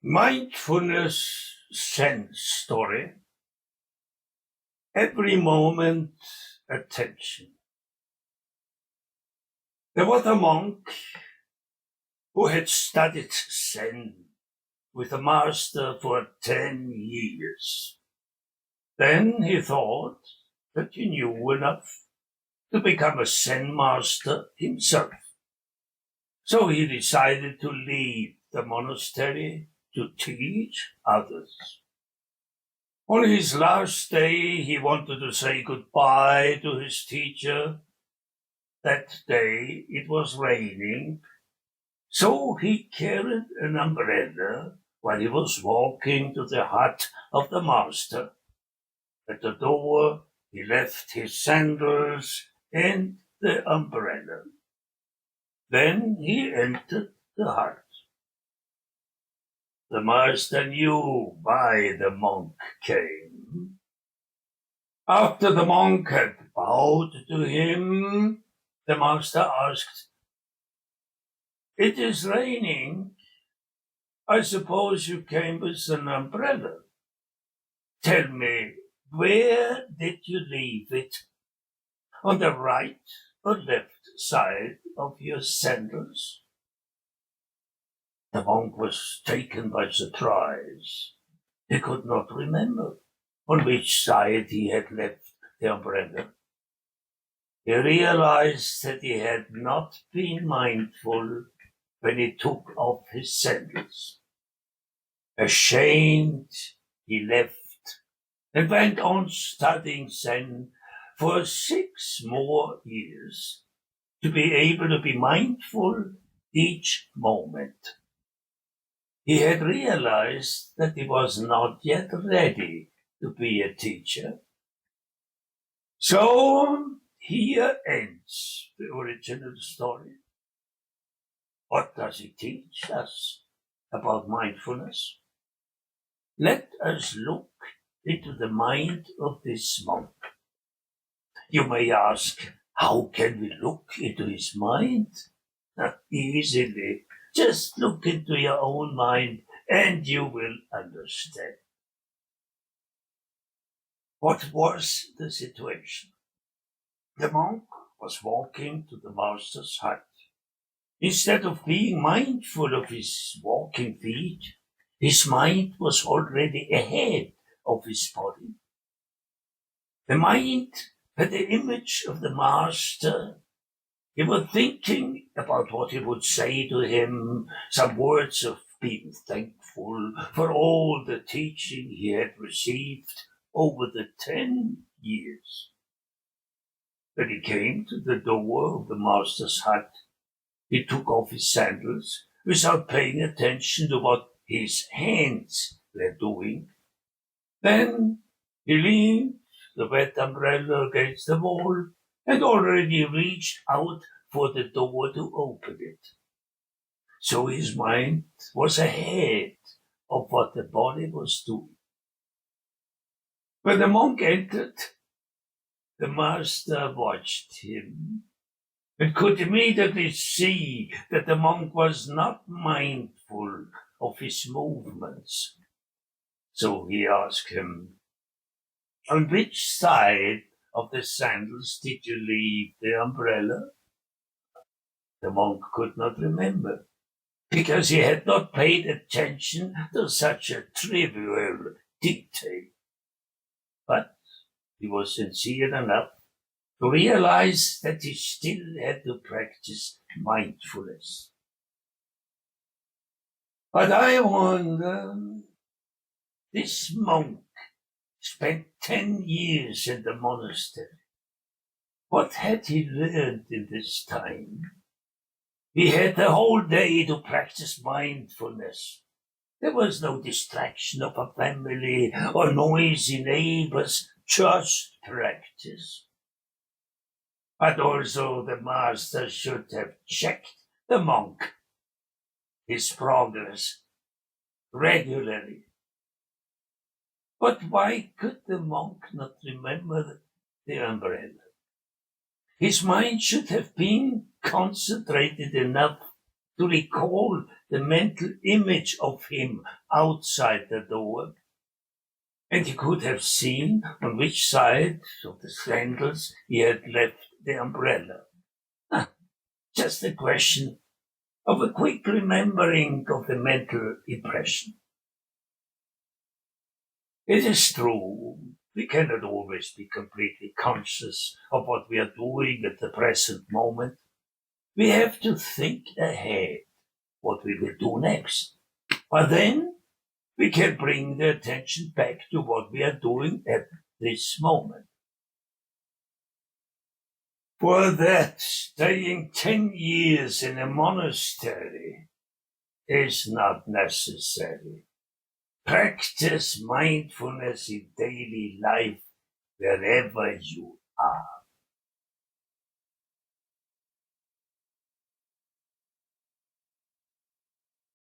Mindfulness sense story. Every moment, attention. There was a monk who had studied Zen with a master for 10 years. Then he thought that he knew enough to become a Zen master himself. So he decided to leave the monastery to teach others. On his last day, he wanted to say goodbye to his teacher. That day it was raining, so he carried an umbrella while he was walking to the hut of the master. At the door, he left his sandals and the umbrella. Then he entered the hut. The master knew why the monk came. After the monk had bowed to him, the master asked, "It is raining. I suppose you came with an umbrella. Tell me, where did you leave it? On the right or left side of your sandals?" The monk was taken by surprise. He could not remember on which side he had left the umbrella. He realized that he had not been mindful when he took off his sandals. Ashamed, he left and went on studying Zen for 6 more years to be able to be mindful each moment. He had realized that he was not yet ready to be a teacher. So here ends the original story. What does it teach us about mindfulness? Let us look into the mind of this monk. You may ask, how can we look into his mind? Easily. Just look into your own mind and you will understand. What was the situation? The monk was walking to the master's hut. Instead of being mindful of his walking feet, his mind was already ahead of his body. The mind had the image of the master. He was thinking about what he would say to him, some words of being thankful for all the teaching he had received over the 10 years. When he came to the door of the master's hut, he took off his sandals without paying attention to what his hands were doing. Then he leaned the wet umbrella against the wall and already reached out for the door to open it. So his mind was ahead of what the body was doing. When the monk entered, the master watched him and could immediately see that the monk was not mindful of his movements. So he asked him, "On which side of the sandals did you leave the umbrella?" The monk could not remember, because he had not paid attention to such a trivial detail. But he was sincere enough to realize that he still had to practice mindfulness. But I wonder, this monk spent 10 years in the monastery. What had he learned in this time? He had the whole day to practice mindfulness. There was no distraction of a family or noisy neighbors, just practice. But also the master should have checked the monk, his progress, regularly. But why could the monk not remember the umbrella? His mind should have been concentrated enough to recall the mental image of him outside the door. And he could have seen on which side of the sandals he had left the umbrella. Just a question of a quick remembering of the mental impression. It is true, we cannot always be completely conscious of what we are doing at the present moment. We have to think ahead what we will do next. But then we can bring the attention back to what we are doing at this moment. For that, staying 10 years in a monastery is not necessary. Practice mindfulness in daily life wherever you are.